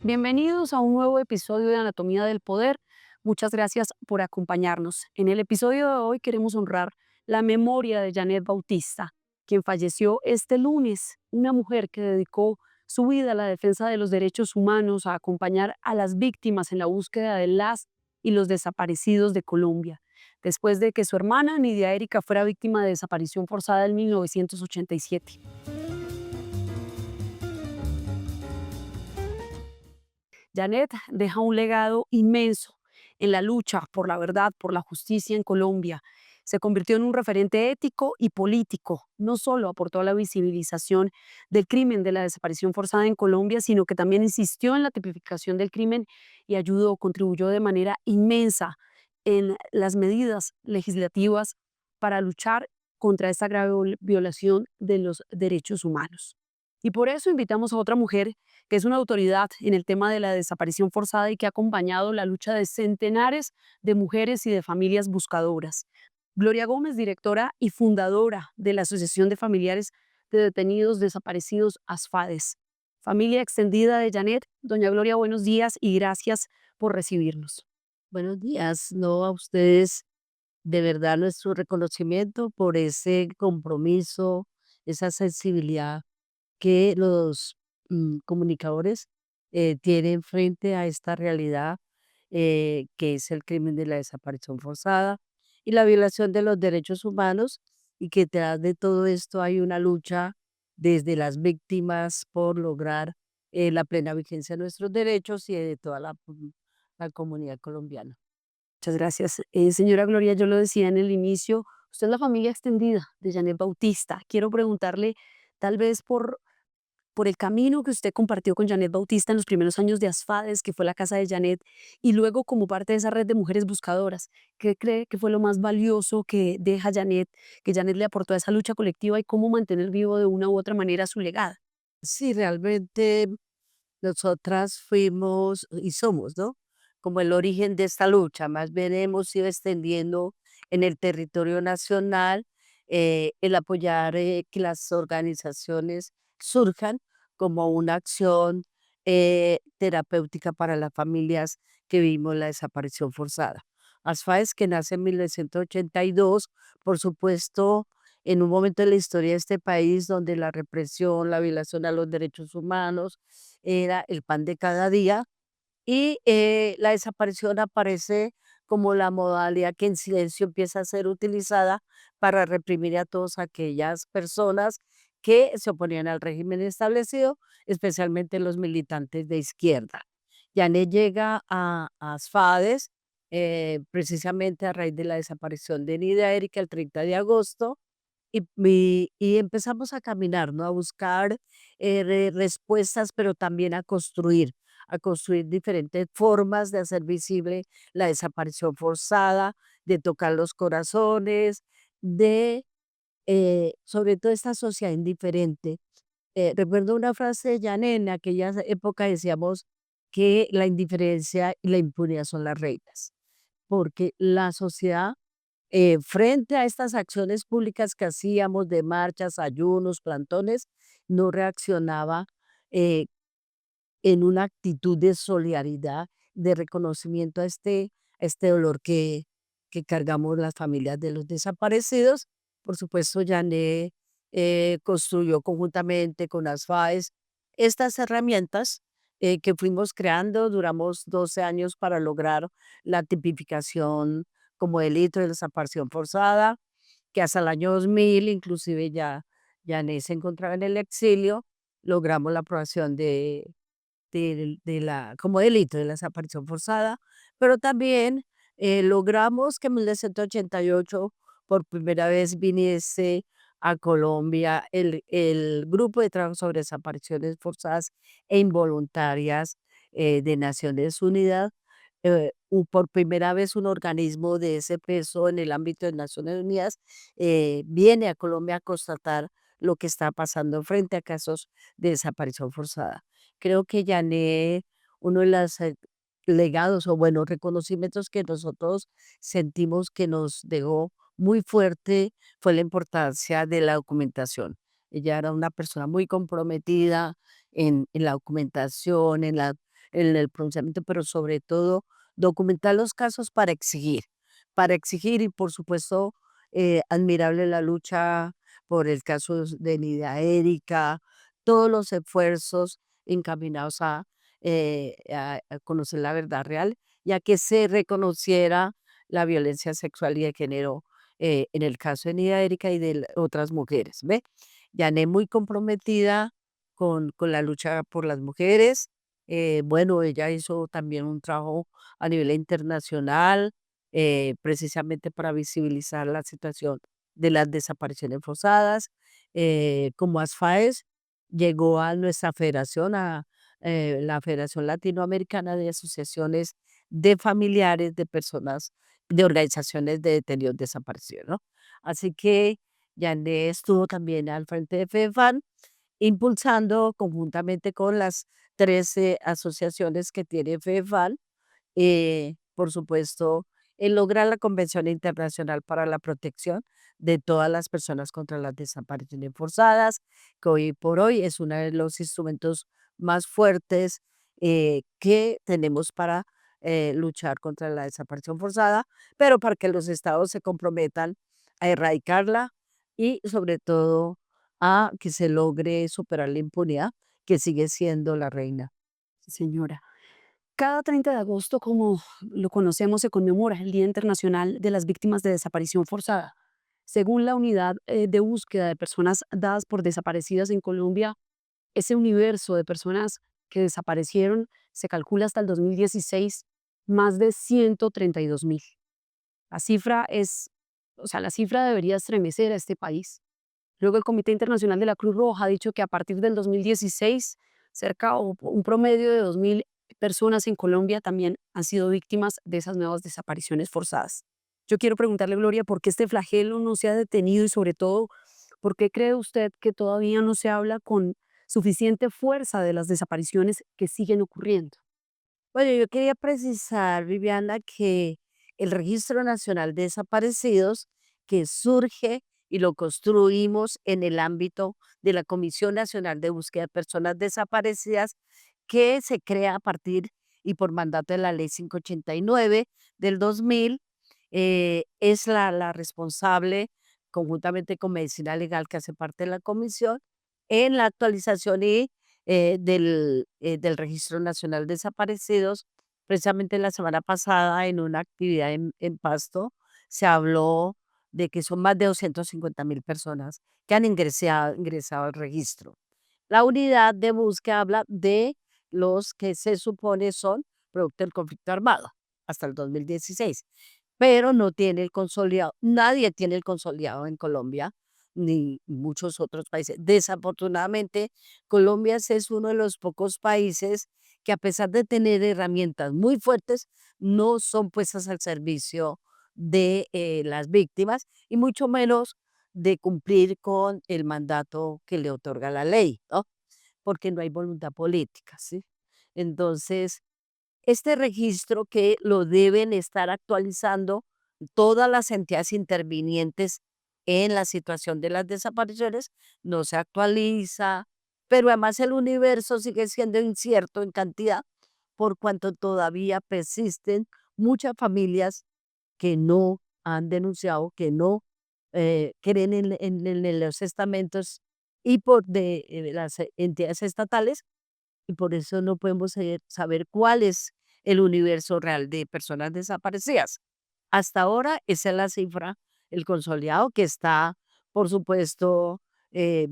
Bienvenidos a un nuevo episodio de Anatomía del Poder. Muchas gracias por acompañarnos. En el episodio de hoy queremos honrar la memoria de Janet Bautista, quien falleció este lunes, una mujer que dedicó su vida a la defensa de los derechos humanos, a acompañar a las víctimas en la búsqueda de las y los desaparecidos de Colombia, después de que su hermana Nidia Erika fuera víctima de desaparición forzada en 1987. Janet deja un legado inmenso en la lucha por la verdad, por la justicia en Colombia. Se convirtió en un referente ético y político. No solo aportó a la visibilización del crimen de la desaparición forzada en Colombia, sino que también insistió en la tipificación del crimen y ayudó, contribuyó de manera inmensa en las medidas legislativas para luchar contra esta grave violación de los derechos humanos. Y por eso invitamos a otra mujer que es una autoridad en el tema de la desaparición forzada y que ha acompañado la lucha de centenares de mujeres y de familias buscadoras. Gloria Gómez, directora y fundadora de la Asociación de Familiares de Detenidos Desaparecidos ASFADES. Familia extendida de Janet. Doña Gloria, buenos días y gracias por recibirnos. Buenos días, no a ustedes, de verdad nuestro reconocimiento por ese compromiso, esa sensibilidad que los comunicadores tienen frente a esta realidad que es el crimen de la desaparición forzada y la violación de los derechos humanos y que detrás de todo esto hay una lucha desde las víctimas por lograr la plena vigencia de nuestros derechos y de toda la comunidad colombiana. Muchas gracias. Señora Gloria, yo lo decía en el inicio, usted es la familia extendida de Janet Bautista. Quiero preguntarle, tal vez por el camino que usted compartió con Janet Bautista en los primeros años de ASFADES, que fue la casa de Janet, y luego como parte de esa red de mujeres buscadoras. ¿Qué cree que fue lo más valioso que deja Janet, que Janet le aportó a esa lucha colectiva y cómo mantener vivo de una u otra manera su legado? Sí, realmente nosotras fuimos y somos, ¿no? Como el origen de esta lucha, más bien hemos ido extendiendo en el territorio nacional el apoyar que las organizaciones surjan como una acción terapéutica para las familias que vimos la desaparición forzada. ASFAES, que nace en 1982, por supuesto, en un momento de la historia de este país donde la represión, la violación a los derechos humanos era el pan de cada día y la desaparición aparece como la modalidad que en silencio empieza a ser utilizada para reprimir a todas aquellas personas que se oponían al régimen establecido, especialmente los militantes de izquierda. Yané llega a ASFADES precisamente a raíz de la desaparición de Nidia Erika el 30 de agosto y empezamos a caminar, ¿no? A buscar, respuestas, pero también a construir diferentes formas de hacer visible la desaparición forzada, de tocar los corazones, de, sobre todo esta sociedad indiferente. Recuerdo una frase de Janet, en aquella época decíamos que la indiferencia y la impunidad son las reinas, porque la sociedad frente a estas acciones públicas que hacíamos de marchas, ayunos, plantones, no reaccionaba eh, en una actitud de solidaridad, de reconocimiento a este dolor que cargamos las familias de los desaparecidos. Por supuesto, Yané construyó conjuntamente con las FAES estas herramientas que fuimos creando. Duramos 12 años para lograr la tipificación como delito de desaparición forzada, que hasta el año 2000, inclusive ya Yané se encontraba en el exilio, logramos la aprobación de la como delito de la desaparición forzada, pero también, logramos que en 1988 por primera vez viniese a Colombia el Grupo de Trabajo sobre Desapariciones Forzadas e Involuntarias, de Naciones Unidas, por primera vez un organismo de ese peso en el ámbito de Naciones Unidas, viene a Colombia a constatar lo que está pasando frente a casos de desaparición forzada. Creo que Yané, uno de los legados o bueno, reconocimientos que nosotros sentimos que nos dejó muy fuerte fue la importancia de la documentación. Ella era una persona muy comprometida en la documentación, en el pronunciamiento, pero sobre todo documentar los casos para exigir y por supuesto admirable la lucha por el caso de Nidia Erika, todos los esfuerzos encaminados a conocer la verdad real y a que se reconociera la violencia sexual y de género en el caso de Nidia Erika y de otras mujeres, ¿ve? Yané muy comprometida con la lucha por las mujeres. Bueno, ella hizo también un trabajo a nivel internacional, precisamente para visibilizar la situación de las desapariciones forzadas. Como ASFAES llegó a nuestra federación, a la Federación Latinoamericana de Asociaciones de Familiares de Personas, de Organizaciones de Detenidos Desaparecidos, ¿no? Así que Yané estuvo también al frente de FEDFAN, impulsando conjuntamente con las 13 asociaciones que tiene FEDFAN, por supuesto, en lograr la Convención Internacional para la Protección de todas las personas contra las desapariciones forzadas, que hoy por hoy es uno de los instrumentos más fuertes que tenemos para luchar contra la desaparición forzada, pero para que los estados se comprometan a erradicarla y sobre todo a que se logre superar la impunidad que sigue siendo la reina. Sí, señora. Cada 30 de agosto, como lo conocemos, se conmemora el Día Internacional de las Víctimas de Desaparición Forzada. Según la unidad de búsqueda de personas dadas por desaparecidas en Colombia, ese universo de personas que desaparecieron se calcula hasta el 2016 más de 132.000. La cifra es, o sea, la cifra debería estremecer a este país. Luego el Comité Internacional de la Cruz Roja ha dicho que a partir del 2016, cerca o un promedio de 2.000 personas en Colombia también han sido víctimas de esas nuevas desapariciones forzadas. Yo quiero preguntarle, Gloria, ¿por qué este flagelo no se ha detenido y sobre todo, por qué cree usted que todavía no se habla con suficiente fuerza de las desapariciones que siguen ocurriendo? Bueno, yo quería precisar, Viviana, que el Registro Nacional de Desaparecidos, que surge y lo construimos en el ámbito de la Comisión Nacional de Búsqueda de Personas Desaparecidas, que se crea a partir y por mandato de la Ley 589 del 2000, es la responsable, conjuntamente con Medicina Legal, que hace parte de la comisión, en la actualización y del Registro Nacional de Desaparecidos. Precisamente la semana pasada, en una actividad en Pasto, se habló de que son más de 250.000 personas que han ingresado al registro. La unidad de búsqueda habla de los que se supone son producto del conflicto armado hasta el 2016, pero no tiene el consolidado. Nadie tiene el consolidado en Colombia, ni muchos otros países. Desafortunadamente, Colombia es uno de los pocos países que a pesar de tener herramientas muy fuertes, no son puestas al servicio de las víctimas y mucho menos de cumplir con el mandato que le otorga la ley, ¿no? Porque no hay voluntad política, ¿sí? Entonces, este registro que lo deben estar actualizando todas las entidades intervinientes en la situación de las desapariciones, no se actualiza, pero además el universo sigue siendo incierto en cantidad, por cuanto todavía persisten muchas familias que no han denunciado, que no creen en los estamentos y por de las entidades estatales y por eso no podemos saber cuál es el universo real de personas desaparecidas. Hasta ahora esa es la cifra, el consolidado que está, por supuesto, eh,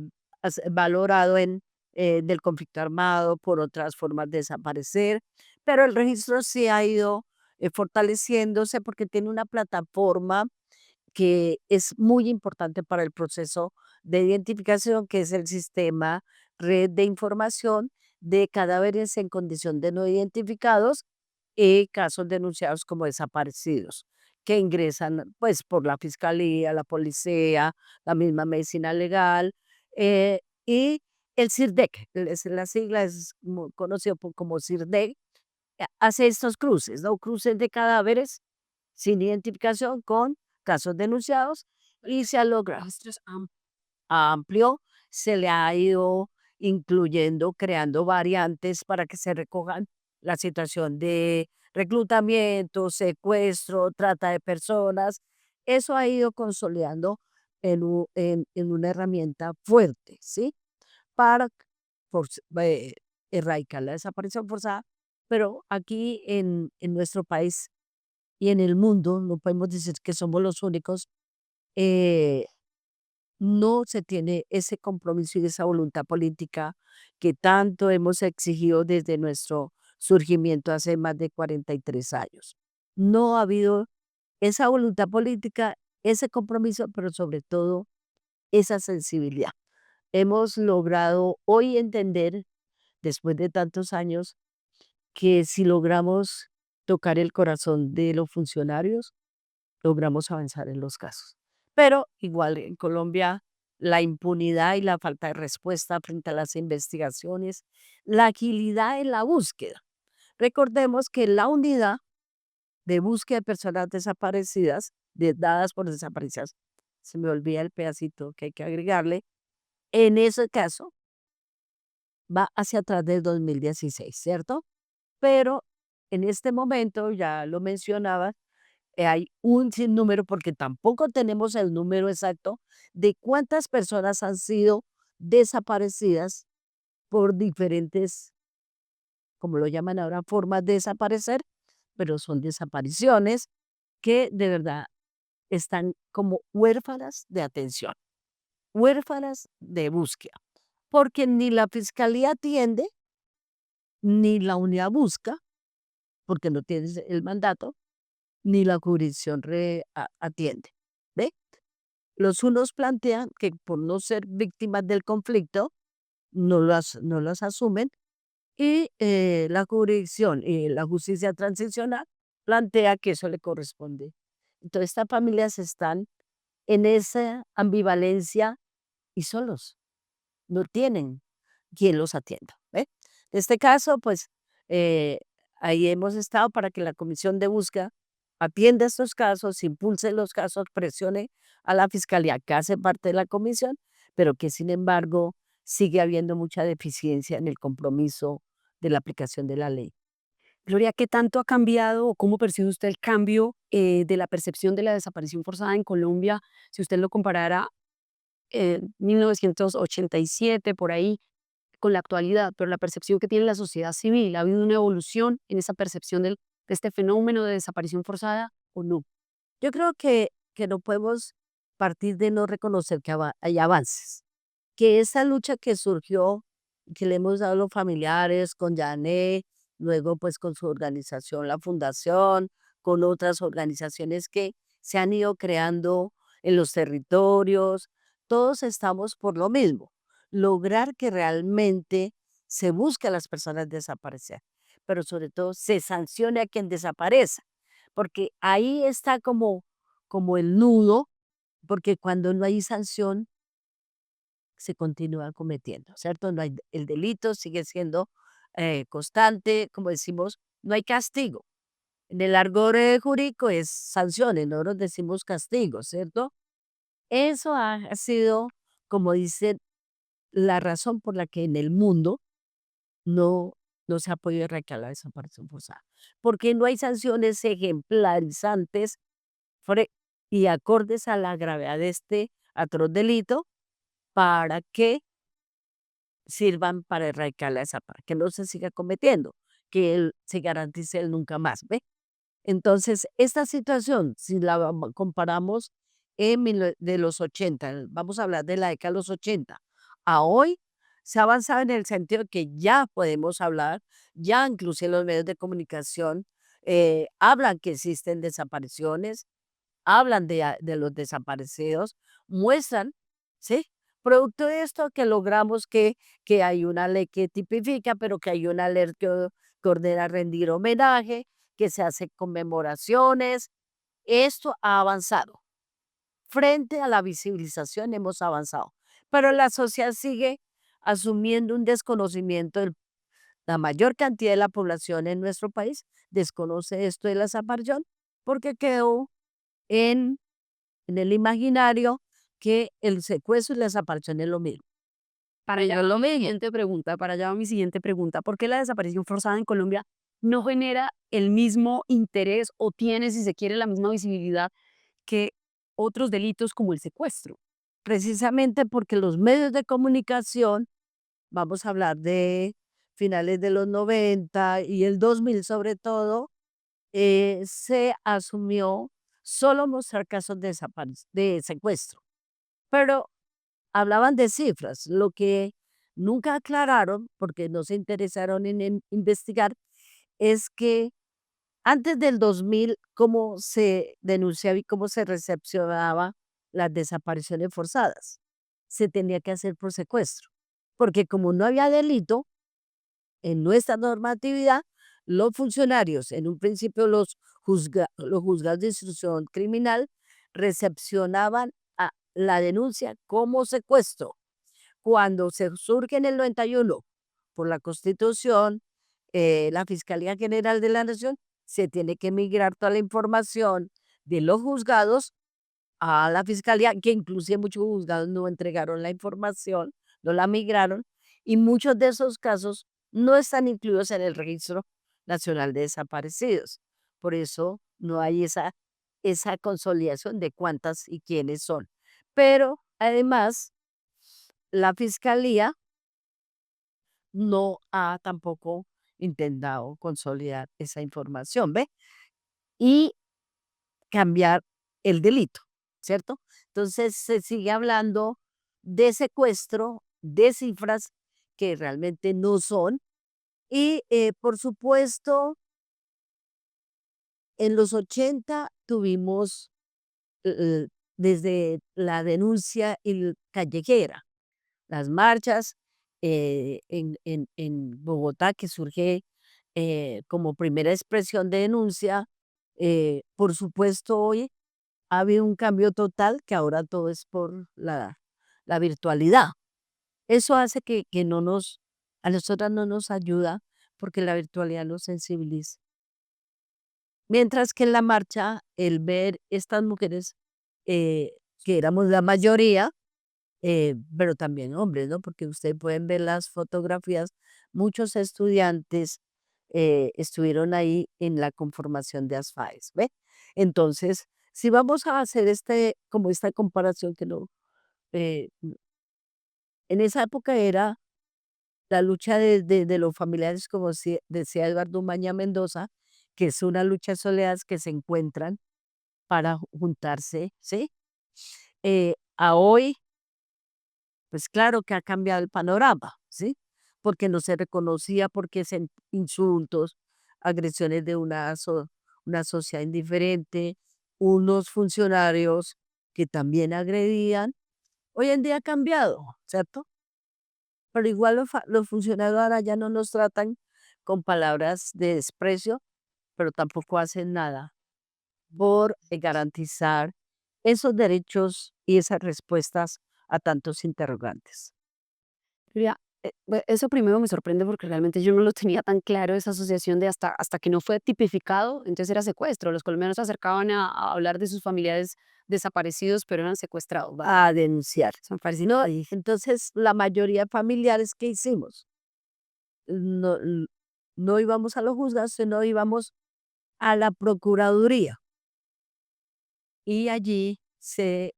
valorado en del conflicto armado, por otras formas de desaparecer, pero el registro sí ha ido fortaleciéndose porque tiene una plataforma que es muy importante para el proceso de identificación, que es el sistema red de información de cadáveres en condición de no identificados y casos denunciados como desaparecidos, que ingresan pues por la fiscalía, la policía, la misma medicina legal y el CIRDEC, es la sigla es conocido como CIRDEC, hace estos cruces, ¿no? Cruces de cadáveres sin identificación con casos denunciados y se ha logrado Registros amplio, se le ha ido incluyendo, creando variantes para que se recojan la situación de reclutamiento, secuestro, trata de personas. Eso ha ido consolidando en una herramienta fuerte, ¿sí? Para erradicar la desaparición forzada, pero aquí en nuestro país y en el mundo, no podemos decir que somos los únicos, eh, no se tiene ese compromiso y esa voluntad política que tanto hemos exigido desde nuestro surgimiento hace más de 43 años. No ha habido esa voluntad política, ese compromiso, pero sobre todo esa sensibilidad. Hemos logrado hoy entender, después de tantos años, que si logramos tocar el corazón de los funcionarios, logramos avanzar en los casos. Pero igual en Colombia, la impunidad y la falta de respuesta frente a las investigaciones, la agilidad en la búsqueda. Recordemos que la unidad de búsqueda de personas desaparecidas, dadas por desaparecidas, se me olvida el pedacito que hay que agregarle, en ese caso va hacia atrás del 2016, ¿cierto? Pero en este momento, ya lo mencionaba, hay un sinnúmero, porque tampoco tenemos el número exacto de cuántas personas han sido desaparecidas por diferentes, como lo llaman ahora, formas de desaparecer, pero son desapariciones que de verdad están como huérfanas de atención, huérfanas de búsqueda, porque ni la fiscalía atiende, ni la unidad busca, porque no tienes el mandato, ni la jurisdicción atiende. ¿Ve? Los unos plantean que por no ser víctimas del conflicto, no las asumen, y la jurisdicción y la justicia transicional plantea que eso le corresponde. Entonces, estas familias están en esa ambivalencia y solos, no tienen quien los atienda. ¿Ve? En este caso, pues eh, ahí hemos estado para que la comisión de búsqueda atienda estos casos, impulse los casos, presione a la fiscalía que hace parte de la comisión, pero que sin embargo sigue habiendo mucha deficiencia en el compromiso de la aplicación de la ley. Gloria, ¿qué tanto ha cambiado o cómo percibe usted el cambio de la percepción de la desaparición forzada en Colombia si usted lo comparara en 1987 por ahí con la actualidad, pero la percepción que tiene la sociedad civil? ¿Ha habido una evolución en esa percepción de este fenómeno de desaparición forzada o no? Yo creo que no podemos partir de no reconocer que hay avances, que esa lucha que surgió, que le hemos dado a los familiares con Yané, luego pues con su organización, la fundación, con otras organizaciones que se han ido creando en los territorios, todos estamos por lo mismo, lograr que realmente se busque a las personas desaparecidas, pero sobre todo se sancione a quien desaparece, porque ahí está como el nudo, porque cuando no hay sanción, se continúa cometiendo, ¿cierto? No hay, el delito sigue siendo constante, como decimos, no hay castigo. En el argot jurídico es sanciones, nosotros decimos castigo, ¿cierto? Eso ha sido, como dicen, la razón por la que en el mundo no, no se ha podido erradicar la desaparición forzada, porque no hay sanciones ejemplarizantes fre- y acordes a la gravedad de este atroz delito para que sirvan para erradicar esa parte, que no se siga cometiendo, que él se garantice el nunca más, ¿ve? Entonces, esta situación, si la comparamos de los 80, vamos a hablar de la década de los 80, a hoy se ha avanzado en el sentido que ya podemos hablar, ya incluso los medios de comunicación hablan que existen desapariciones, hablan de los desaparecidos, muestran, ¿sí? Producto de esto que logramos que hay una ley que tipifica, pero que hay una ley que ordena rendir homenaje, que se hace conmemoraciones. Esto ha avanzado. Frente a la visibilización hemos avanzado, pero la sociedad sigue asumiendo un desconocimiento. La mayor cantidad de la población en nuestro país desconoce esto de la desaparición porque quedó en el imaginario que el secuestro y la desaparición es lo mismo. Para allá va mi siguiente pregunta, ¿por qué la desaparición forzada en Colombia no genera el mismo interés o tiene, si se quiere, la misma visibilidad que otros delitos como el secuestro. Precisamente porque los medios de comunicación, vamos a hablar de finales de los 90 y el 2000 sobre todo, se asumió solo mostrar casos de secuestro, pero hablaban de cifras. Lo que nunca aclararon, porque no se interesaron en investigar, es que antes del 2000, cómo se denunciaba y cómo se recepcionaba las desapariciones forzadas. Se tenía que hacer por secuestro, porque como no había delito, en nuestra normatividad, los funcionarios, en un principio los juzgados de instrucción criminal, recepcionaban la denuncia como secuestro. Cuando se surge en el 91 por la Constitución, la Fiscalía General de la Nación, se tiene que migrar toda la información de los juzgados a la Fiscalía, que inclusive muchos juzgados no entregaron la información, no la migraron, y muchos de esos casos no están incluidos en el Registro Nacional de Desaparecidos. Por eso no hay esa consolidación de cuántas y quiénes son. Pero además, la Fiscalía no ha tampoco intentado consolidar esa información, ¿ve? Y cambiar el delito, ¿cierto? Entonces se sigue hablando de secuestro, de cifras que realmente no son. Y por supuesto, en los 80 tuvimos desde la denuncia callejera, las marchas en Bogotá, que surge como primera expresión de denuncia. Por supuesto, hoy ha habido un cambio total, que ahora todo es por la virtualidad. Eso hace que a nosotras no nos ayuda, porque la virtualidad nos sensibiliza. Mientras que en la marcha, el ver estas mujeres, que éramos la mayoría, pero también hombres, ¿no? Porque ustedes pueden ver las fotografías, muchos estudiantes estuvieron ahí en la conformación de ASFAES, ¿ve? Entonces, si vamos a hacer como esta comparación que no, en esa época era la lucha de los familiares, como decía Eduardo Maña Mendoza, que es una lucha de soledades que se encuentran para juntarse, ¿sí? A hoy, pues claro que ha cambiado el panorama, ¿sí? Porque no se reconocía, porque insultos, agresiones de una sociedad indiferente, unos funcionarios que también agredían. Hoy en día ha cambiado, ¿cierto? Pero igual los funcionarios ahora ya no nos tratan con palabras de desprecio, pero tampoco hacen nada por garantizar esos derechos y esas respuestas a tantos interrogantes. Mira, eso primero me sorprende porque realmente yo no lo tenía tan claro, esa asociación de hasta que no fue tipificado, entonces era secuestro. Los colombianos se acercaban a hablar de sus familiares desaparecidos, pero eran secuestrados. Vale, A denunciar. desaparecidos. No, Ahí. entonces la mayoría de familiares que hicimos, no, no íbamos a los juzgados, sino íbamos a la Procuraduría, y allí se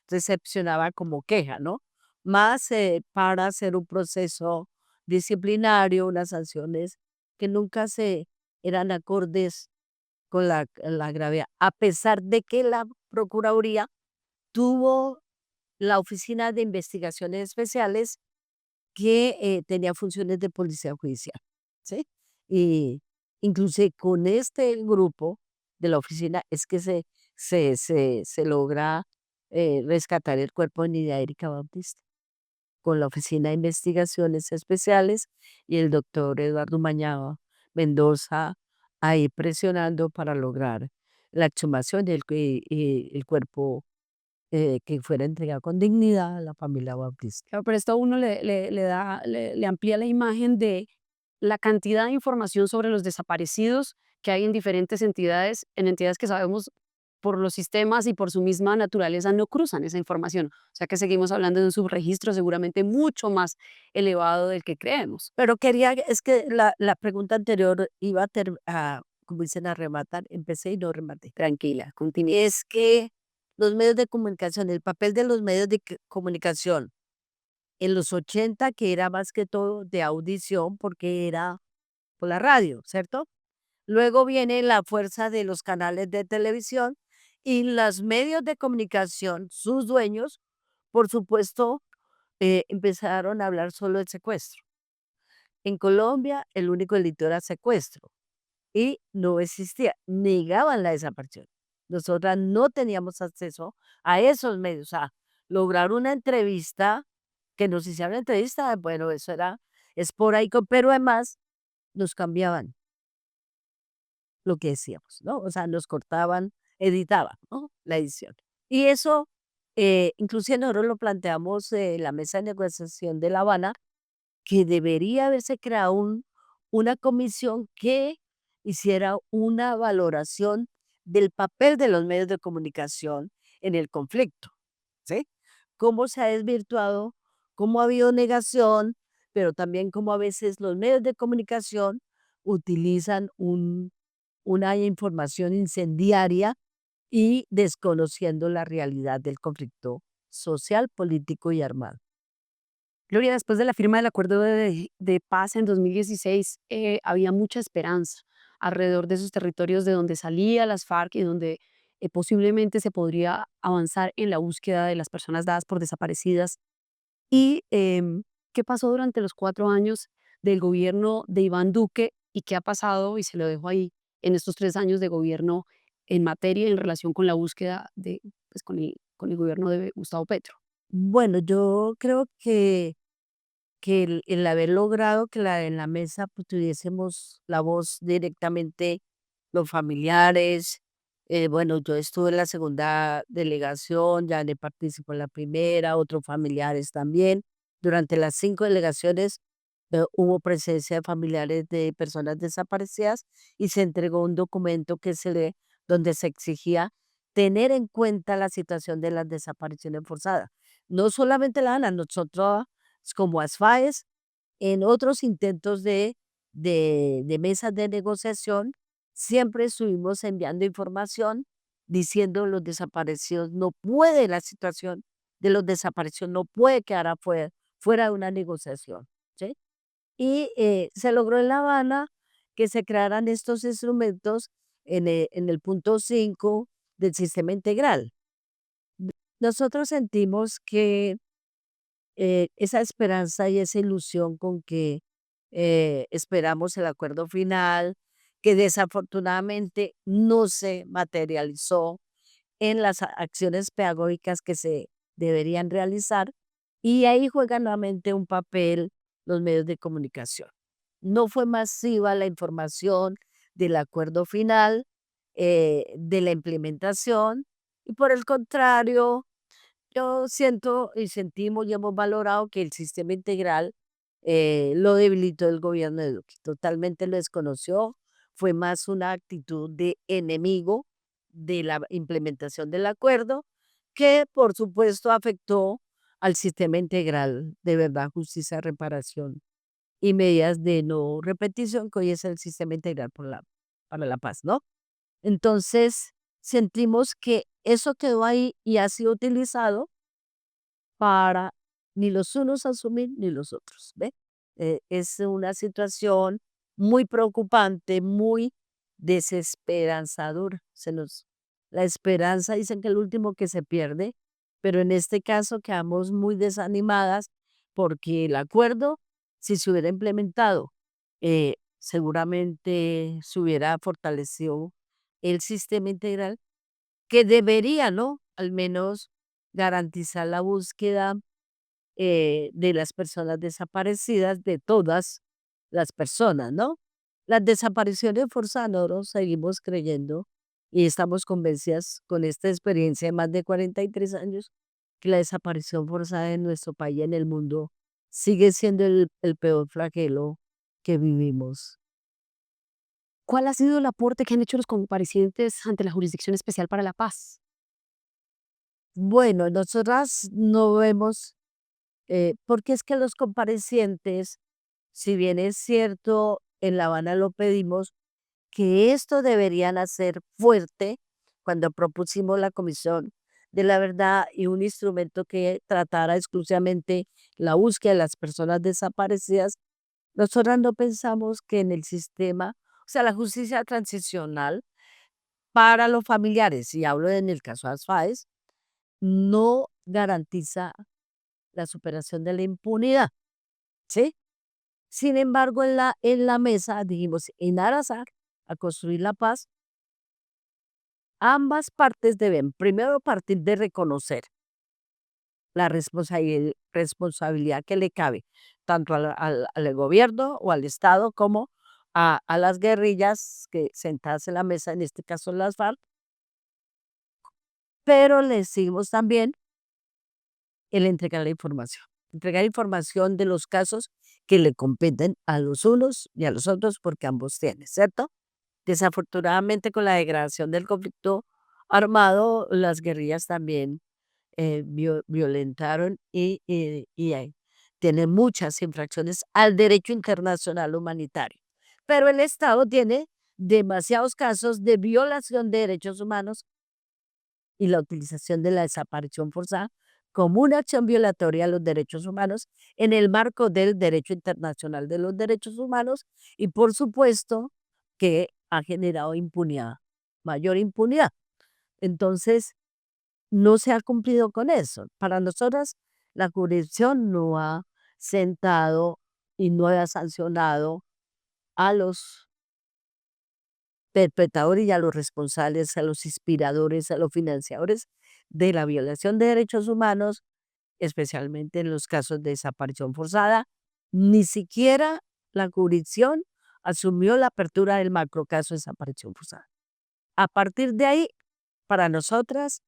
recepcionaba como queja, ¿no? Más para hacer un proceso disciplinario, unas sanciones que nunca se eran acordes con la gravedad, a pesar de que la Procuraduría tuvo la Oficina de Investigaciones Especiales, que tenía funciones de policía judicial, ¿sí? Y inclusive con este grupo de la oficina es que se logra rescatar el cuerpo de Nidia Erika Bautista, con la Oficina de Investigaciones Especiales y el doctor Eduardo Mañaba Mendoza ahí presionando para lograr la exhumación y el cuerpo, que fuera entregado con dignidad a la familia Bautista. Claro, pero esto a uno le amplía la imagen de la cantidad de información sobre los desaparecidos que hay en diferentes entidades, en entidades que sabemos por los sistemas y por su misma naturaleza no cruzan esa información. O sea que seguimos hablando de un subregistro seguramente mucho más elevado del que creemos. Pero quería, es que la pregunta anterior iba como dicen, a rematar, empecé y no rematé. Tranquila, continúa. Es que los medios de comunicación, el papel de los medios de comunicación en los 80 que era más que todo de audición, porque era por la radio, ¿cierto? Luego viene la fuerza de los canales de televisión y los medios de comunicación, sus dueños, por supuesto, empezaron a hablar solo del secuestro. En Colombia, el único delito era secuestro y no existía, negaban la desaparición. Nosotras no teníamos acceso a esos medios, a lograr una entrevista, que nos hicieran una entrevista, bueno, eso era esporádico, pero además nos cambiaban lo que decíamos, ¿no? O sea, nos cortaban, editaban, ¿no? La edición. Y eso, inclusive nosotros lo planteamos en la mesa de negociación de La Habana, que debería haberse creado una comisión que hiciera una valoración del papel de los medios de comunicación en el conflicto, ¿sí? Cómo se ha desvirtuado, cómo ha habido negación, pero también cómo a veces los medios de comunicación utilizan una información incendiaria y desconociendo la realidad del conflicto social, político y armado. Gloria, después de la firma del acuerdo de paz en 2016, había mucha esperanza alrededor de esos territorios de donde salía las FARC y donde posiblemente se podría avanzar en la búsqueda de las personas dadas por desaparecidas. ¿Y qué pasó durante los 4 años del gobierno de Iván Duque y qué ha pasado, y se lo dejo ahí, en estos 3 años de gobierno en materia en relación con la búsqueda pues, con el gobierno de Gustavo Petro? Bueno, yo creo que el haber logrado que en la mesa pues, tuviésemos la voz directamente, los familiares, bueno, yo estuve en la segunda delegación, ya ne participó en la primera, otros familiares también. Durante las 5 delegaciones hubo presencia de familiares de personas desaparecidas y se entregó un documento donde se exigía tener en cuenta la situación de las desapariciones forzadas. No solamente la ANA, nosotros como ASFAES, en otros intentos de mesas de negociación, siempre estuvimos enviando información diciendo los desaparecidos no puede, la situación de los desaparecidos no puede quedar fuera de una negociación, ¿sí? Y se logró en La Habana que se crearan estos instrumentos en el punto 5 del sistema integral. Nosotros sentimos que esa esperanza y esa ilusión con que esperamos el acuerdo final, que desafortunadamente no se materializó en las acciones pedagógicas que se deberían realizar, y ahí juegan nuevamente un papel los medios de comunicación. No fue masiva la información del acuerdo final, de la implementación, y por el contrario, yo siento y sentimos y hemos valorado que el sistema integral lo debilitó el gobierno de Duque, totalmente lo desconoció, fue más una actitud de enemigo de la implementación del acuerdo, que por supuesto afectó al sistema integral de verdad, justicia, reparación y medidas de no repetición, que hoy es el sistema integral para la paz, ¿no? Entonces, sentimos que eso quedó ahí y ha sido utilizado para ni los unos asumir ni los otros, ¿ve? Es una situación muy preocupante, muy desesperanzadora. La esperanza dicen que es el último que se pierde, pero en este caso quedamos muy desanimadas porque el acuerdo, si se hubiera implementado, seguramente se hubiera fortalecido el sistema integral que debería, ¿no? Al menos garantizar la búsqueda de las personas desaparecidas, de todas las personas, ¿no? Las desapariciones forzadas, nosotros seguimos creyendo y estamos convencidas con esta experiencia de más de 43 años que la desaparición forzada en nuestro país y en el mundo sigue siendo el peor flagelo que vivimos. ¿Cuál ha sido el aporte que han hecho los comparecientes ante la Jurisdicción Especial para la Paz? Bueno, nosotras no vemos, porque es que los comparecientes, si bien es cierto, en La Habana lo pedimos, que esto deberían hacer fuerte cuando propusimos la Comisión de la Verdad y un instrumento que tratara exclusivamente la búsqueda de las personas desaparecidas. Nosotras no pensamos que en el sistema, o sea, la justicia transicional para los familiares, y hablo en el caso de Asfaes, no garantiza la superación de la impunidad, ¿sí? Sin embargo, en la mesa dijimos, en aras a construir la paz, ambas partes deben primero partir de reconocer la responsabilidad que le cabe tanto al gobierno o al Estado como a las guerrillas que sentadas en la mesa, en este caso las FARC, pero le decimos también el entregar información de los casos que le competen a los unos y a los otros porque ambos tienen, ¿cierto? Desafortunadamente, con la degradación del conflicto armado, las guerrillas también violentaron y tienen muchas infracciones al derecho internacional humanitario. Pero el Estado tiene demasiados casos de violación de derechos humanos y la utilización de la desaparición forzada como una acción violatoria a los derechos humanos en el marco del derecho internacional de los derechos humanos y por supuesto que ha generado impunidad, mayor impunidad. Entonces, no se ha cumplido con eso. Para nosotras, la jurisdicción no ha sentado y no ha sancionado a los perpetradores y a los responsables, a los inspiradores, a los financiadores de la violación de derechos humanos, especialmente en los casos de desaparición forzada. Ni siquiera la jurisdicción asumió la apertura del macrocaso de desaparición forzada. A partir de ahí, para nosotras,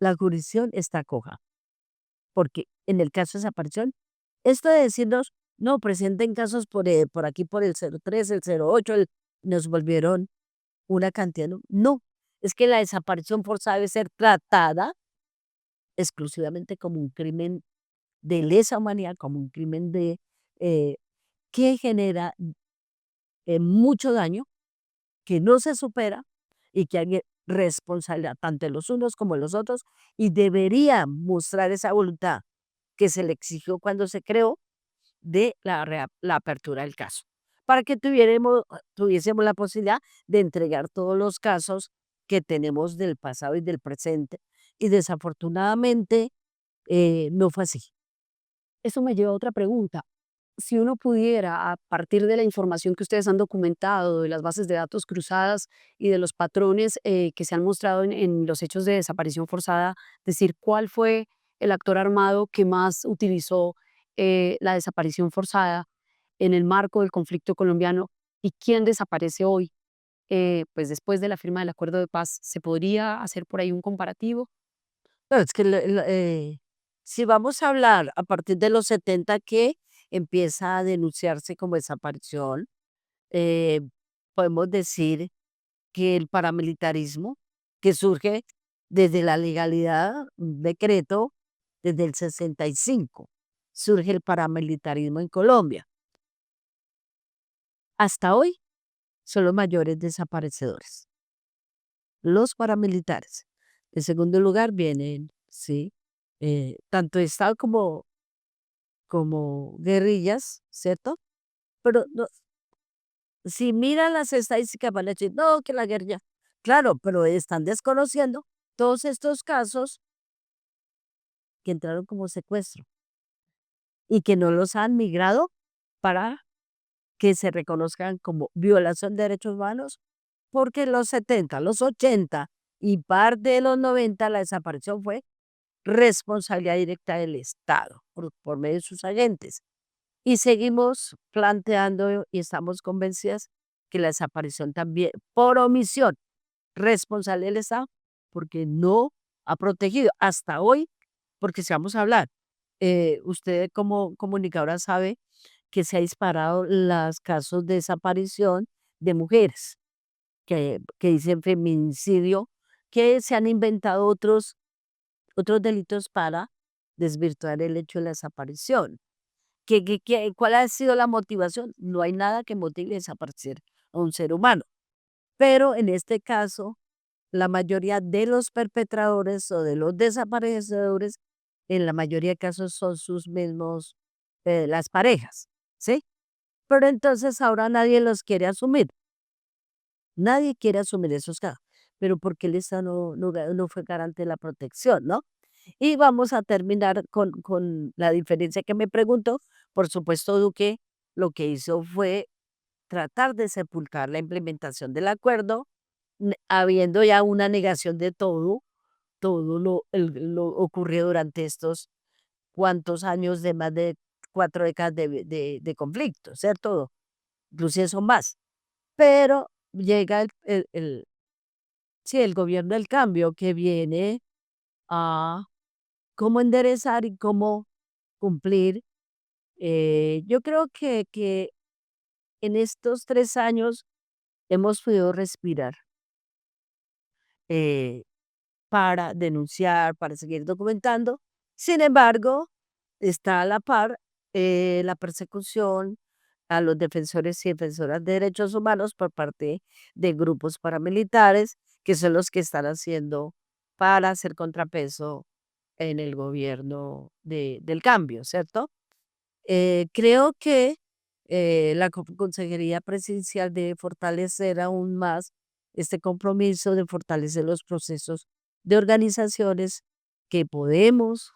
la jurisdicción está coja, porque en el caso de desaparición, esto de decirnos, no, presenten casos por aquí, por el 03, el 08, nos volvieron una cantidad, no, no, es que la desaparición forzada debe ser tratada exclusivamente como un crimen de lesa humanidad, como un crimen eh, que genera mucho daño, que no se supera y que hay responsabilidad tanto de los unos como de los otros y debería mostrar esa voluntad que se le exigió cuando se creó de la apertura del caso, para que tuviésemos la posibilidad de entregar todos los casos que tenemos del pasado y del presente. Y desafortunadamente no fue así. Eso me lleva a otra pregunta. Si uno pudiera, a partir de la información que ustedes han documentado, de las bases de datos cruzadas y de los patrones que se han mostrado en los hechos de desaparición forzada, decir cuál fue el actor armado que más utilizó la desaparición forzada en el marco del conflicto colombiano y quién desaparece hoy, pues después de la firma del acuerdo de paz, ¿se podría hacer por ahí un comparativo? No, es que si vamos a hablar a partir de los 70 que empieza a denunciarse como desaparición, eh, podemos decir que el paramilitarismo, que surge desde la legalidad, un decreto desde el 65 surge el paramilitarismo en Colombia. Hasta hoy son los mayores desaparecedores, los paramilitares. En segundo lugar vienen, sí, tanto Estado como guerrillas, ¿cierto? Pero no, si miran las estadísticas van a decir, no, que la guerrilla. Claro, pero están desconociendo todos estos casos que entraron como secuestro y que no los han migrado para que se reconozcan como violación de derechos humanos, porque en los 70, los 80 y parte de los 90 la desaparición fue responsabilidad directa del Estado por medio de sus agentes. Y seguimos planteando y estamos convencidas que la desaparición también, por omisión, responsable del Estado, porque no ha protegido hasta hoy, porque si vamos a hablar, usted como comunicadora sabe que se ha disparado los casos de desaparición de mujeres que dicen feminicidio, que se han inventado otros delitos para desvirtuar el hecho de la desaparición. ¿Cuál ha sido la motivación? No hay nada que motive a desaparecer a un ser humano, pero en este caso, la mayoría de los perpetradores o de los desaparecedores, en la mayoría de casos son sus mismos, las parejas, ¿sí? Pero entonces ahora nadie los quiere asumir. Nadie quiere asumir esos casos, pero porque el Estado no fue garante de la protección, ¿no? Y vamos a terminar con la diferencia que me preguntó. Por supuesto, Duque lo que hizo fue tratar de sepultar la implementación del acuerdo, habiendo ya una negación de todo lo ocurrido durante estos cuantos años de más de 4 décadas de conflicto, ¿cierto? Inclusive son más. Pero llega sí, el gobierno del cambio que viene a cómo enderezar y cómo cumplir. Yo creo que en estos 3 años hemos podido respirar, eh, para denunciar, para seguir documentando. Sin embargo, está a la par, la persecución a los defensores y defensoras de derechos humanos por parte de grupos paramilitares, que son los que están haciendo para hacer contrapeso en el gobierno del cambio, ¿cierto? Creo que la Consejería Presidencial debe fortalecer aún más este compromiso de fortalecer los procesos de organizaciones que podemos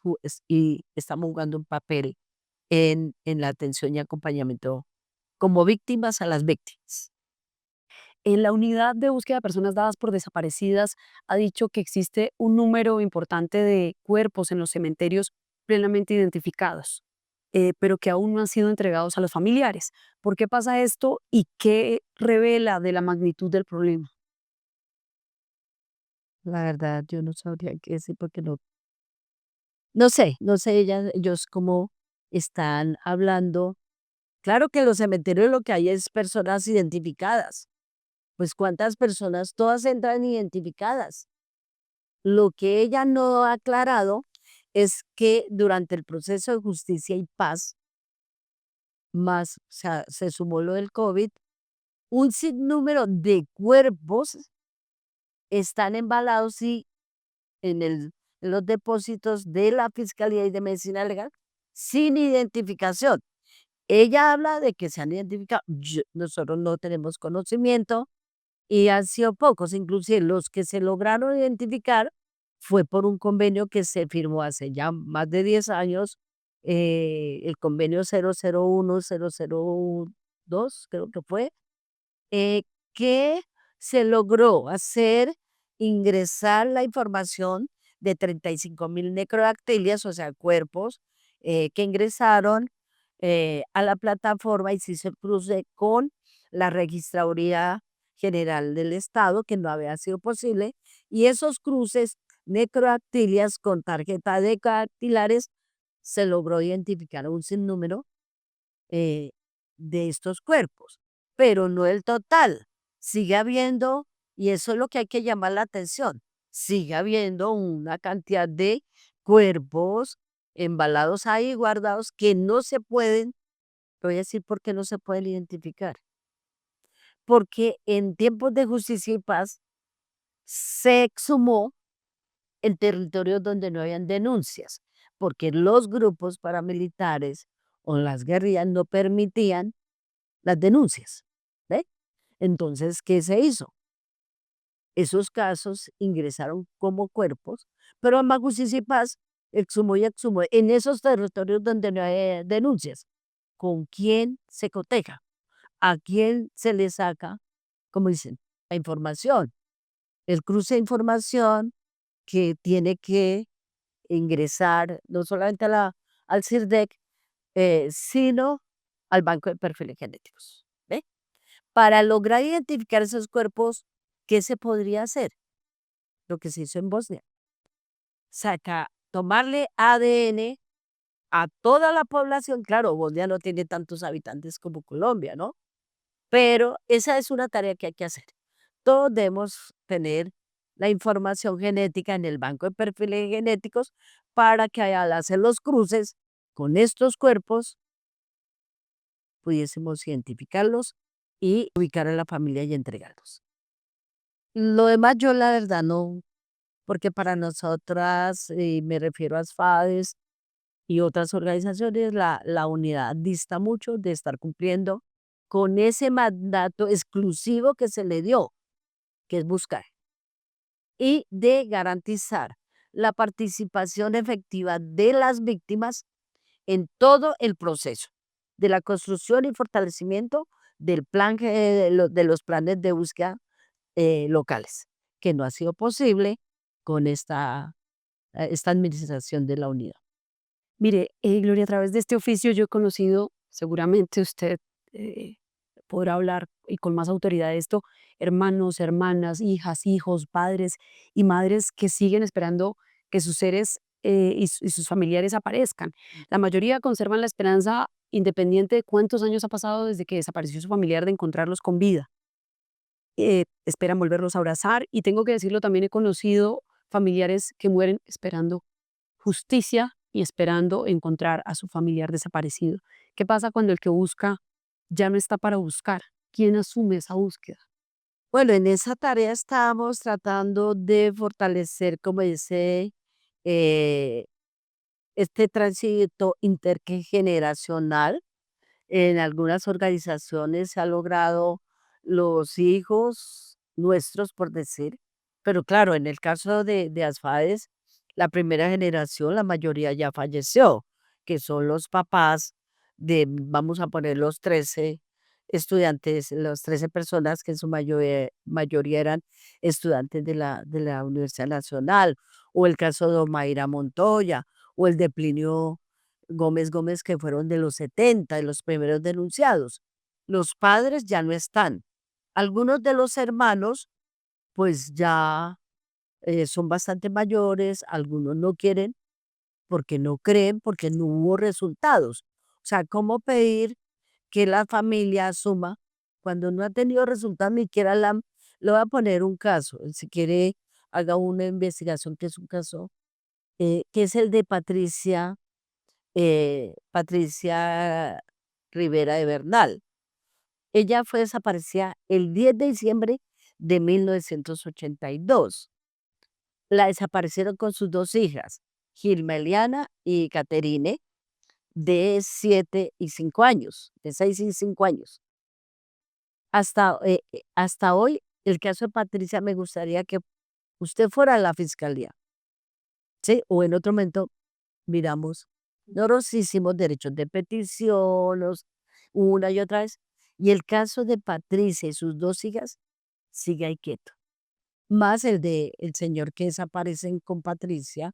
y estamos jugando un papel en la atención y acompañamiento como víctimas a las víctimas. En la unidad de búsqueda de personas dadas por desaparecidas ha dicho que existe un número importante de cuerpos en los cementerios plenamente identificados, pero que aún no han sido entregados a los familiares. ¿Por qué pasa esto y qué revela de la magnitud del problema? La verdad, yo no sabría qué decir porque no sé ellos cómo están hablando. Claro que en los cementerios lo que hay es personas identificadas. Pues cuántas personas, todas entran identificadas. Lo que ella no ha aclarado es que durante el proceso de justicia y paz, más, o sea, se sumó lo del COVID, un sinnúmero de cuerpos están embalados y en los depósitos de la Fiscalía y de Medicina Legal sin identificación. Ella habla de que se han identificado, nosotros no tenemos conocimiento y han sido pocos, inclusive los que se lograron identificar fue por un convenio que se firmó hace ya más de 10 años, el convenio 001-002, creo que fue, que se logró hacer ingresar la información de 35.000 necrodactilias, o sea, cuerpos que ingresaron a la plataforma y se hizo el cruce con la Registraduría General del Estado, que no había sido posible, y esos cruces necrodactilias con tarjeta de dactilares se logró identificar un sinnúmero eh, de estos cuerpos, pero no el total. Sigue habiendo, y eso es lo que hay que llamar la atención, sigue habiendo una cantidad de cuerpos embalados ahí, guardados, que no se pueden, te voy a decir por qué no se pueden identificar. Porque en tiempos de justicia y paz se exhumó en territorios donde no habían denuncias, porque los grupos paramilitares o las guerrillas no permitían las denuncias, ¿ve? Entonces, ¿qué se hizo? Esos casos ingresaron como cuerpos, pero a Justicia y Paz exhumó y exhumó en esos territorios donde no hay denuncias. ¿Con quién se coteja? ¿A quién se le saca, como dicen, la información? El cruce de información que tiene que ingresar no solamente al CIRDEC, sino al Banco de Perfiles Genéticos. ¿Ve? Para lograr identificar esos cuerpos, ¿qué se podría hacer? Lo que se hizo en Bosnia. Tomarle ADN a toda la población. Claro, Bosnia no tiene tantos habitantes como Colombia, ¿no? pero esa es una tarea que hay que hacer. Todos debemos tener la información genética en el banco de perfiles genéticos para que al hacer los cruces con estos cuerpos pudiésemos identificarlos y ubicar a la familia y entregarlos. Lo demás yo la verdad no, porque para nosotras, me refiero a ASFADES y otras organizaciones, la unidad dista mucho de estar cumpliendo con ese mandato exclusivo que se le dio, que es buscar, y de garantizar la participación efectiva de las víctimas en todo el proceso de la construcción y fortalecimiento del plan de los planes de búsqueda locales, que no ha sido posible con esta administración de la unidad. Mire, Gloria, a través de este oficio yo he conocido, seguramente usted eh, podrá hablar y con más autoridad de esto, hermanos, hermanas, hijas, hijos, padres y madres que siguen esperando que sus seres y sus familiares aparezcan. La mayoría conservan la esperanza independiente de cuántos años ha pasado desde que desapareció su familiar de encontrarlos con vida. Esperan volverlos a abrazar y tengo que decirlo, también he conocido familiares que mueren esperando justicia y esperando encontrar a su familiar desaparecido. ¿Qué pasa cuando el que busca ya no está para buscar? ¿Quién asume esa búsqueda? Bueno, en esa tarea estábamos tratando de fortalecer, como dice, eh, este tránsito intergeneracional. En algunas organizaciones se ha logrado los hijos nuestros, por decir, pero claro, en el caso de ASFADES, la primera generación, la mayoría ya falleció, que son los papás de, vamos a poner los 13 estudiantes, las 13 personas que en su mayoría eran estudiantes de la Universidad Nacional, o el caso de Omaira Montoya, o el de Plinio Gómez Gómez, que fueron de los 70 de los primeros denunciados. Los padres ya no están. Algunos de los hermanos, pues ya son bastante mayores, algunos no quieren porque no creen, porque no hubo resultados. O sea, ¿cómo pedir que la familia asuma cuando no ha tenido resultados ni siquiera le voy a poner un caso, si quiere haga una investigación que es un caso, que es el de Patricia Rivera de Bernal. Ella fue desaparecida el 10 de diciembre de 1982. La desaparecieron con sus 2 hijas, Gilma Eliana y Caterine, de 7 y 5 años, de 6 y 5 años. Hasta hoy, el caso de Patricia me gustaría que usted fuera a la fiscalía, ¿sí? O en otro momento miramos, nosotros hicimos derechos de petición, una y otra vez, y el caso de Patricia y sus 2 hijas sigue ahí quieto. Más el de el señor que desaparecen con Patricia,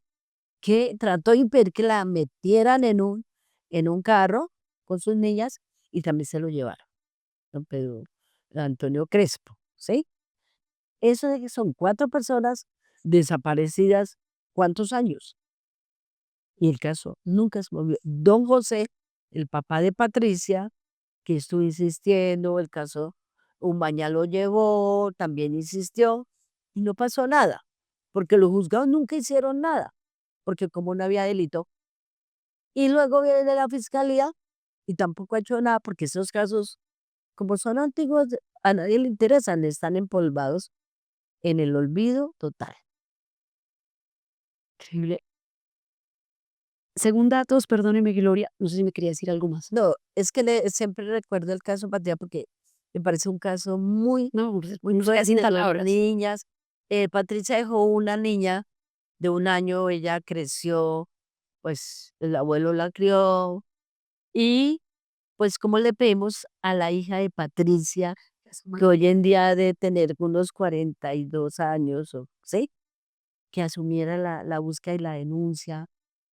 que trató de impedir que la metieran en un carro con sus niñas y también se lo llevaron, don Pedro Antonio Crespo, ¿sí? Eso de que son 4 personas desaparecidas, ¿cuántos años? Y el caso nunca se movió. Don José, el papá de Patricia, que estuvo insistiendo, el caso Umaña lo llevó, también insistió, y no pasó nada, porque los juzgados nunca hicieron nada, porque como no había delito. Y luego viene de la fiscalía y tampoco ha hecho nada, porque esos casos, como son antiguos, a nadie le interesan, están empolvados en el olvido total. Increíble. Según datos, perdóneme, Gloria, no sé si me quería decir algo más. No, es que siempre recuerdo el caso Patricia porque me parece un caso muy No, pues, no estoy sin de las palabras. niñas. Patricia dejó una niña de 1 año, ella creció, pues el abuelo la crió y pues como le pedimos a la hija de Patricia, que hoy en día debe tener unos 42 años, o, ¿sí? Que asumiera la búsqueda y la denuncia,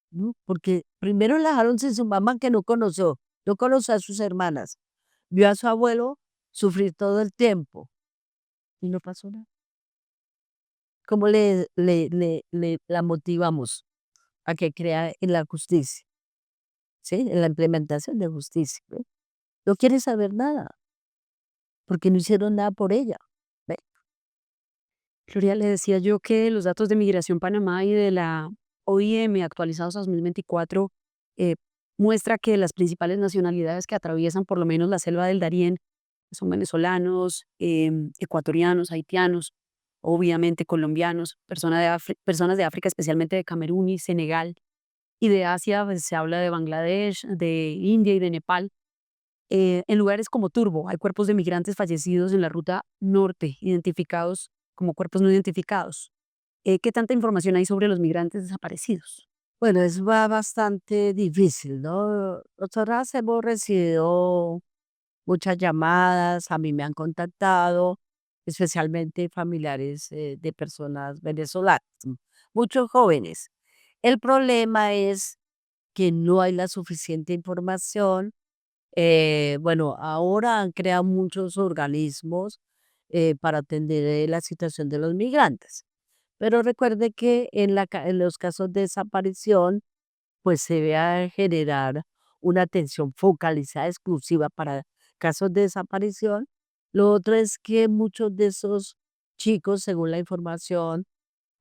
¿no? Porque primero la dejaron sin su mamá que no conoció, no conoció a sus hermanas, vio a su abuelo sufrir todo el tiempo y no pasó nada. ¿Cómo la motivamos a que crea en la justicia, ¿sí? En la implementación de justicia, ¿ve? No quiere saber nada. porque no hicieron nada por ella. ¿Ve? Gloria, le decía yo que los datos de Migración Panamá y de la OIM actualizados a 2024 eh, muestra que las principales nacionalidades que atraviesan por lo menos la selva del Darién son venezolanos, ecuatorianos, haitianos, obviamente colombianos, personas de África, especialmente de Camerún y Senegal, y de Asia pues, se habla de Bangladesh, de India y de Nepal. En lugares como Turbo hay cuerpos de migrantes fallecidos en la ruta norte, identificados como cuerpos no identificados. ¿Qué tanta información hay sobre los migrantes desaparecidos? Bueno, es bastante difícil, ¿no? Nosotras hemos recibido muchas llamadas, a mí me han contactado, especialmente familiares de personas venezolanas, muchos jóvenes. El problema es que no hay la suficiente información. Bueno, ahora han creado muchos organismos para atender la situación de los migrantes, pero recuerde que en los casos de desaparición, pues se debe a generar una atención focalizada exclusiva para casos de desaparición. Lo otro es que muchos de esos chicos, según la información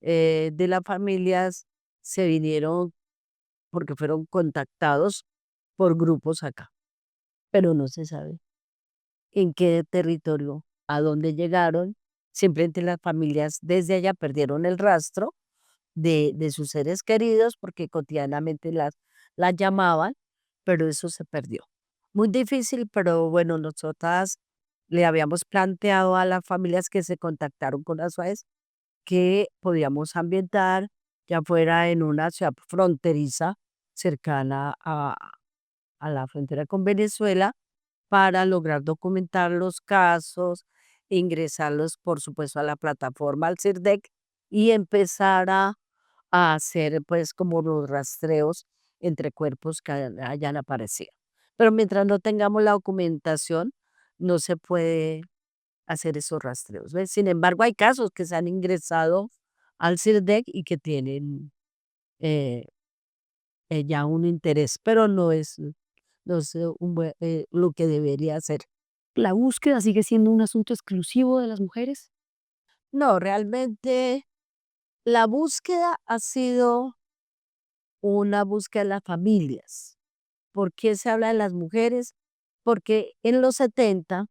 de las familias, se vinieron porque fueron contactados por grupos acá, pero no se sabe en qué territorio, a dónde llegaron. Simplemente las familias desde allá perdieron el rastro de sus seres queridos porque cotidianamente las llamaban, pero eso se perdió. Muy difícil, pero bueno, nosotras le habíamos planteado a las familias que se contactaron con las UAS que podíamos ambientar, ya fuera en una ciudad fronteriza cercana a la frontera con Venezuela, para lograr documentar los casos, ingresarlos, por supuesto, a la plataforma, al CIRDEC, y empezar a hacer, pues, como los rastreos entre cuerpos que hayan aparecido. Pero mientras no tengamos la documentación, no se puede hacer esos rastreos, ¿ves? Sin embargo, hay casos que se han ingresado al CIRDEC y que tienen eh, ya un interés, pero no es lo que debería ser. ¿La búsqueda sigue siendo un asunto exclusivo de las mujeres? No, realmente la búsqueda ha sido una búsqueda de las familias. ¿Por qué se habla de las mujeres? Porque en los 70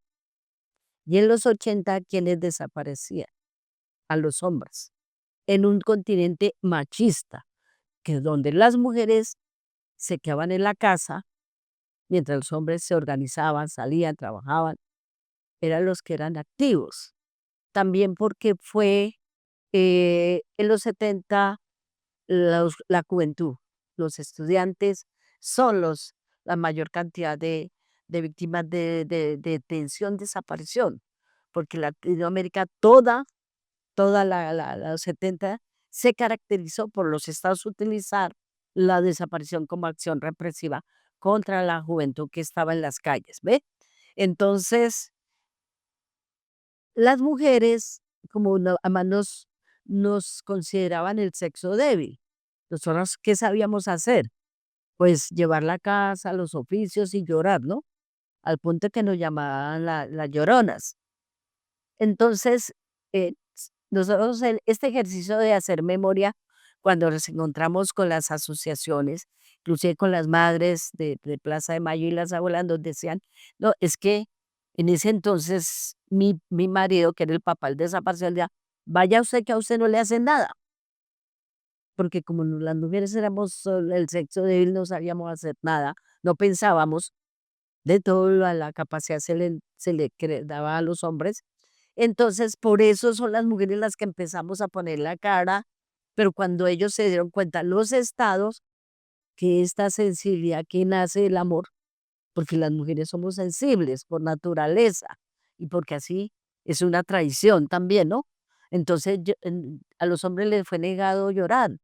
y en los 80 quienes desaparecían a los hombres en un continente machista, que es donde las mujeres se quedaban en la casa mientras los hombres se organizaban, salían, trabajaban, eran los que eran activos. También porque fue en los 70 la juventud, los estudiantes son la mayor cantidad de víctimas de detención, desaparición, porque Latinoamérica toda los 70 se caracterizó por los estados utilizar la desaparición como acción represiva contra la juventud que estaba en las calles, ¿ve? Entonces, las mujeres, como además nos consideraban el sexo débil. Nosotros, ¿qué sabíamos hacer? Pues llevar la casa, los oficios y llorar, ¿no? Al punto que nos llamaban las lloronas. Entonces, nosotros este ejercicio de hacer memoria, cuando nos encontramos con las asociaciones, inclusive con las madres de Plaza de Mayo y las abuelas, nos decían, no, es que en ese entonces mi marido, que era el papá del desaparecido, decía, vaya usted que a usted no le hacen nada, porque como las mujeres éramos el sexo débil, no sabíamos hacer nada, no pensábamos de todo la capacidad se le daba a los hombres. Entonces, por eso son las mujeres las que empezamos a poner la cara, pero cuando ellos se dieron cuenta, los estados, que esta sensibilidad que nace del amor, porque las mujeres somos sensibles por naturaleza y porque así es una tradición también, ¿no? Entonces, a los hombres les fue negado llorar.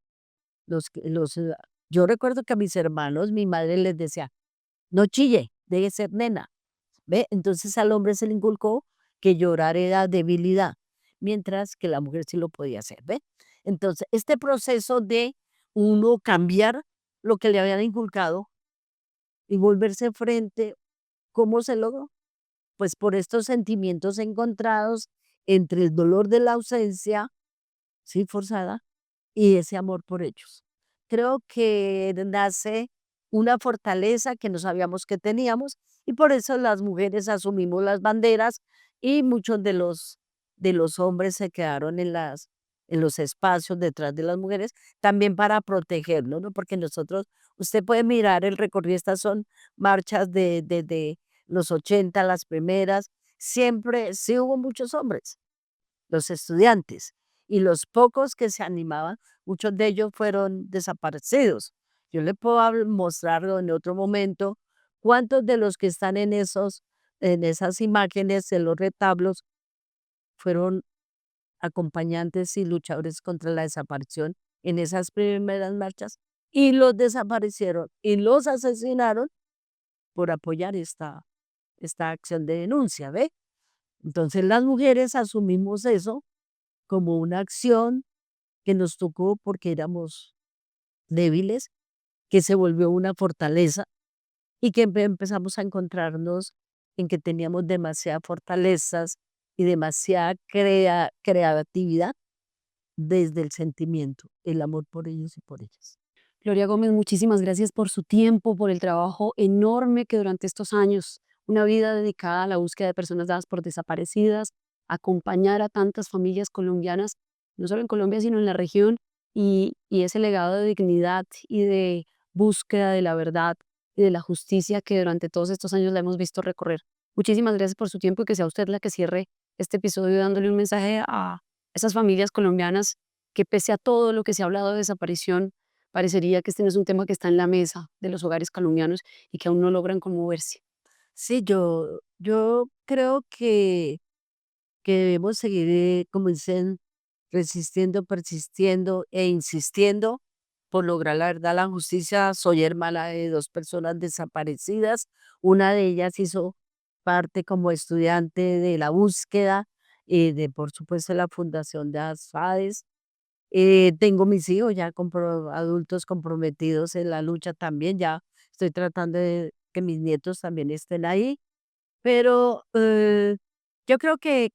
Yo recuerdo que a mis hermanos, mi madre les decía, no chille, deje ser nena. ¿Ve? Entonces al hombre se le inculcó que llorar era debilidad, mientras que la mujer sí lo podía hacer, ¿ve? Entonces, este proceso de uno cambiar lo que le habían inculcado y volverse frente, ¿cómo se logró? pues por estos sentimientos encontrados entre el dolor de la ausencia, sí, forzada, y ese amor por ellos. Creo que nace una fortaleza que no sabíamos que teníamos y por eso las mujeres asumimos las banderas y muchos de los hombres se quedaron en los espacios detrás de las mujeres, también para protegernos, ¿no? Porque nosotros, usted puede mirar el recorrido, estas son marchas de los 80 las primeras, siempre sí hubo muchos hombres, los estudiantes, y los pocos que se animaban, muchos de ellos fueron desaparecidos. Yo le puedo mostrar en otro momento cuántos de los que están en esas imágenes, en los retablos, fueron acompañantes y luchadores contra la desaparición en esas primeras marchas, y los desaparecieron y los asesinaron por apoyar esta acción de denuncia, ¿ve? Entonces las mujeres asumimos eso como una acción que nos tocó porque éramos débiles, que se volvió una fortaleza y que empezamos a encontrarnos en que teníamos demasiadas fortalezas y demasiada creatividad desde el sentimiento, el amor por ellos y por ellas. Gloria Gómez, muchísimas gracias por su tiempo, por el trabajo enorme que durante estos años, una vida dedicada a la búsqueda de personas dadas por desaparecidas, acompañar a tantas familias colombianas, no solo en Colombia, sino en la región, y ese legado de dignidad y de búsqueda de la verdad y de la justicia que durante todos estos años la hemos visto recorrer. Muchísimas gracias por su tiempo y que sea usted la que cierre este episodio dándole un mensaje a esas familias colombianas que pese a todo lo que se ha hablado de desaparición, parecería que este no es un tema que está en la mesa de los hogares colombianos y que aún no logran conmoverse. Sí, yo creo que debemos seguir, como dicen, resistiendo, persistiendo e insistiendo por lograr la verdad, la justicia. Soy hermana de 2 personas desaparecidas. Una de ellas hizo parte como estudiante de la búsqueda, de, por supuesto, la fundación de ASFADES. Tengo mis hijos ya adultos comprometidos en la lucha también, ya estoy tratando de que mis nietos también estén ahí. Pero, yo creo que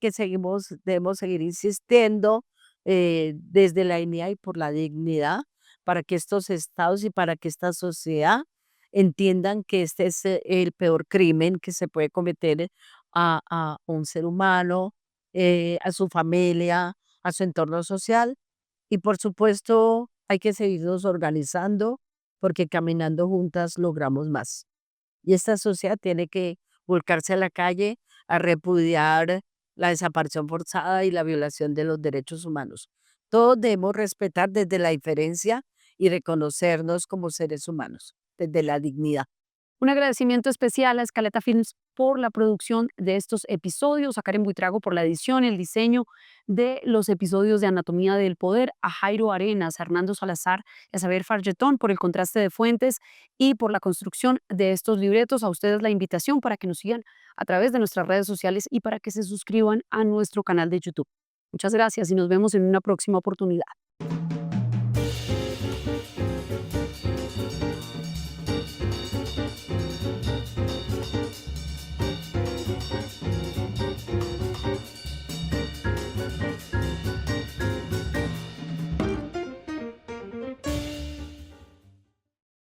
debemos seguir insistiendo, desde la dignidad y por la dignidad, para que estos estados y para que esta sociedad entiendan que este es el peor crimen que se puede cometer a un ser humano, a su familia, a su entorno social. Y por supuesto, hay que seguirnos organizando, porque caminando juntas logramos más. Y esta sociedad tiene que volcarse a la calle a repudiar la desaparición forzada y la violación de los derechos humanos. Todos debemos respetar desde la diferencia y reconocernos como seres humanos, desde la dignidad. Un agradecimiento especial a Escaleta Films por la producción de estos episodios, a Karen Buitrago por la edición, el diseño de los episodios de Anatomía del Poder, a Jairo Arenas, a Hernando Salazar y a Saber Fargetón por el contraste de fuentes y por la construcción de estos libretos. A ustedes la invitación para que nos sigan a través de nuestras redes sociales y para que se suscriban a nuestro canal de YouTube. Muchas gracias y nos vemos en una próxima oportunidad.